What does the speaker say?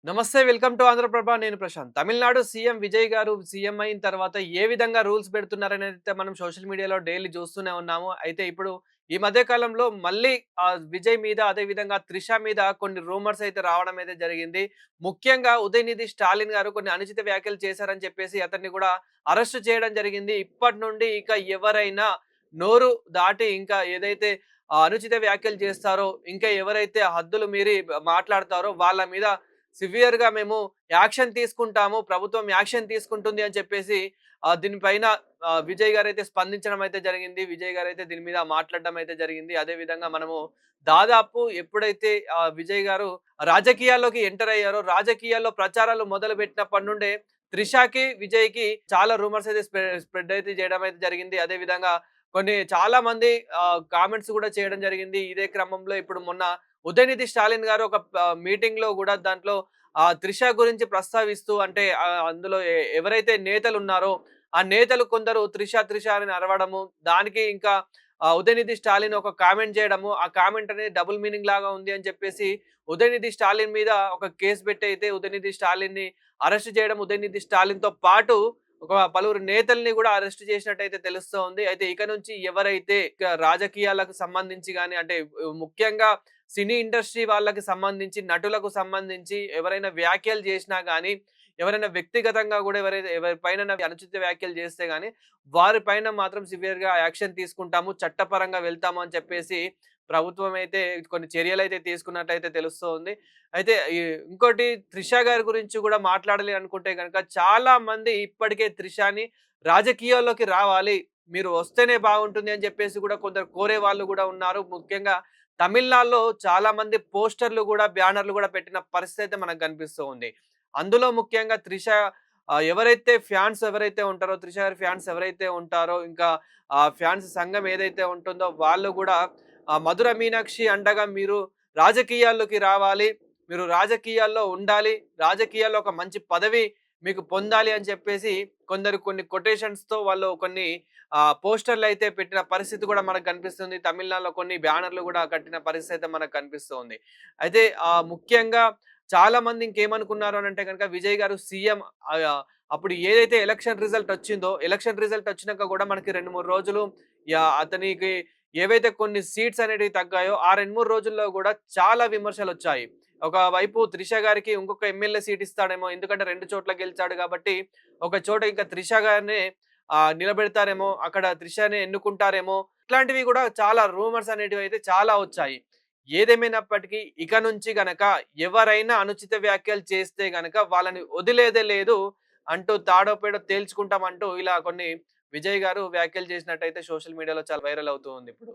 నమస్తే. Welcome to Andhra Prabha. నేను Prashant. Tamil Nadu CM Vijay గారు సీఎం అయిన తర్వాత ఏ విధంగా రూల్స్ పెడుతున్నారనేదైతే మనం సోషల్ మీడియాలో డైలీ చూస్తూనే ఉన్నాము. అయితే ఇప్పుడు ఈ మధ్య కాలంలో మళ్ళీ విజయ్ మీద అదే విధంగా త్రిష మీద కొన్ని రూమర్స్ అయితే రావడం అయితే జరిగింది. ముఖ్యంగా ఉదయనిధి స్టాలిన్ గారు కొన్ని అనుచిత వ్యాఖ్యలు చేశారని చెప్పేసి అతన్ని కూడా అరెస్ట్ చేయడం జరిగింది. ఇప్పటి నుండి ఇక ఎవరైనా నోరు దాటి ఇంకా ఏదైతే అనుచిత వ్యాఖ్యలు చేస్తారో, ఇంకా ఎవరైతే హద్దులు మీరి మాట్లాడతారో వాళ్ళ మీద సివియర్‌గా మేము యాక్షన్ తీసుకుంటాము. ప్రభుత్వం యాక్షన్ తీసుకుంటుంది అని చెప్పేసి దీనిపైన విజయ్ గారైతే స్పందించడం అయితే జరిగింది. విజయ్ గారైతే దీని మీద మాట్లాడడం అయితే జరిగింది. అదే విధంగా మనము దాదాపు ఎప్పుడైతే విజయ్ గారు రాజకీయాల్లోకి ఎంటర్ అయ్యారో, రాజకీయాల్లో ప్రచారాలు మొదలుపెట్టినప్పటి నుండే త్రిషకి, విజయ్‌కి చాలా రూమర్స్ అయితే స్ప్రెడ్ అయితే చేయడం అయితే జరిగింది. అదే విధంగా కొన్ని చాలా మంది కామెంట్స్ కూడా చేయడం జరిగింది. ఇదే క్రమంలో ఇప్పుడు మొన్న ఉదయనిధి స్టాలిన్ గారు ఒక మీటింగ్‌లో గూడా దాంట్లో త్రిష గురించి ప్రస్తావిస్తూ అంటే అందులో ఎవరైతే నేతలున్నారో, ఆ నేతలు కొందరు త్రిష, త్రిష అని అరవడము, దానికి ఇంకా ఉదయనిధి స్టాలిన్ ఒక కామెంట్ చేయడము, ఆ కామెంట్ అనేది డబుల్ మీనింగ్ లాగా ఉంది అని చెప్పేసి ఉదయనిధి స్టాలిన్ మీద ఒక కేస్ పెట్టి అయితే ఉదయనిధి స్టాలిన్‌ని అరెస్ట్ చేయడం, ఉదయనిధి స్టాలిన్‌తో పాటు ఒక పలువురు నేతల్ని గూడా అరెస్ట్ చేసినట్టయితే తెలుస్తోంది. అయితే ఇక నుంచి ఎవరైతే రాజకీయాలకు సంబంధించి గాని అంటే ముఖ్యంగా సినీ ఇండస్ట్రీ వాళ్ళకి సంబంధించి, నటులకు సంబంధించి ఎవరైనా వ్యాఖ్యలు చేసినా గానీ, ఎవరైనా వ్యక్తిగతంగా గూడా ఎవరిపైనైనా అనుచిత వ్యాఖ్యలు చేస్తే గానీ, వారి పైన మాత్రం సివియర్‌గా యాక్షన్ తీసుకుంటాము, చట్టపరంగా వెళ్తాము అని చెప్పేసి ప్రభుత్వం అయితే కొన్ని చర్యలైతే తీసుకున్నట్టయితే తెలుస్తోంది. అయితే ఇంకోటి త్రిష గారి గురించి గూడా మాట్లాడాలి అనుకుంటే గనక చాలా మంది ఇప్పటికే త్రిషని రాజకీయాల్లోకి రావాలి, మీరు వస్తేనే బాగుంటుంది అని చెప్పేసి గూడా కొందరు కోరే వాళ్ళు గూడా ఉన్నారు. ముఖ్యంగా తమిళనాడులో చాలా మంది పోస్టర్‌లు గూడా, బ్యానర్‌లు గూడా పెట్టిన పరిస్థితి అయితే మనకు కనిపిస్తూ ఉంది. అందులో ముఖ్యంగా త్రిష ఎవరైతే ఫ్యాన్స్ ఎవరైతే ఉంటారో, త్రిష గారి ఫ్యాన్స్ ఎవరైతే ఉంటారో, ఇంకా ఫ్యాన్స్ సంఘం ఏదైతే ఉంటుందో వాళ్ళు గూడా మధుర మీనాక్షి అండగా మీరు రాజకీయాల్లోకి రావాలి, మీరు రాజకీయాల్లో ఉండాలి, రాజకీయాల్లో ఒక మంచి పదవి మీకు పొందాలి అని చెప్పేసి కొందరు కొన్ని కొటేషన్స్‌తో వాళ్ళు కొన్ని పోస్టర్‌లయితే పెట్టిన పరిస్థితి కూడా మనకు కనిపిస్తుంది. తమిళనాడులో కొన్ని బ్యానర్‌లు గూడా కట్టిన పరిస్థితి అయితే మనకు కనిపిస్తుంది. అయితే ముఖ్యంగా చాలామంది ఇంకేమనుకున్నారు అనంటే గనక విజయ్ గారు సీఎం అప్పుడు ఏదైతే ఎలక్షన్ రిజల్ట్ వచ్చిందో, ఎలక్షన్ రిజల్ట్ వచ్చినాక గూడా మనకి 2, 3 రోజులు అతనికి ఏవైతే కొన్ని సీట్స్ అనేటివి తగ్గాయో, ఆ 2, 3 రోజుల్లో గూడా చాలా విమర్శలొచ్చాయి. ఒకవైపు త్రిష గారికి ఇంకొక ఎమ్మెల్యే సీట్ ఇస్తాడేమో, ఎందుకంటే 2 చోట్ల గెలిచాడు గాబట్టి, ఒక చోట ఇంకా త్రిష గారినే నిలబెడతారేమో, అక్కడ త్రిషనే ఎన్నుకుంటారేమో, ఇట్లాంటివి గూడా చాలా రూమర్స్ అనేటివైతే చాలా వచ్చాయి. ఏదేమైనప్పటికీ ఇక నుంచి గనక ఎవరైనా అనుచిత వ్యాఖ్యలు చేస్తే గనక వాళ్ళని వదిలేదే లేదు అంటూ తాడో పేడో తేల్చుకుంటామంటూ ఇలా కొన్ని విజయ్ గారు వ్యాఖ్యలు చేసినట్టయితే సోషల్ మీడియాలో చాలా వైరల్ అవుతూ ఉంది ఇప్పుడు.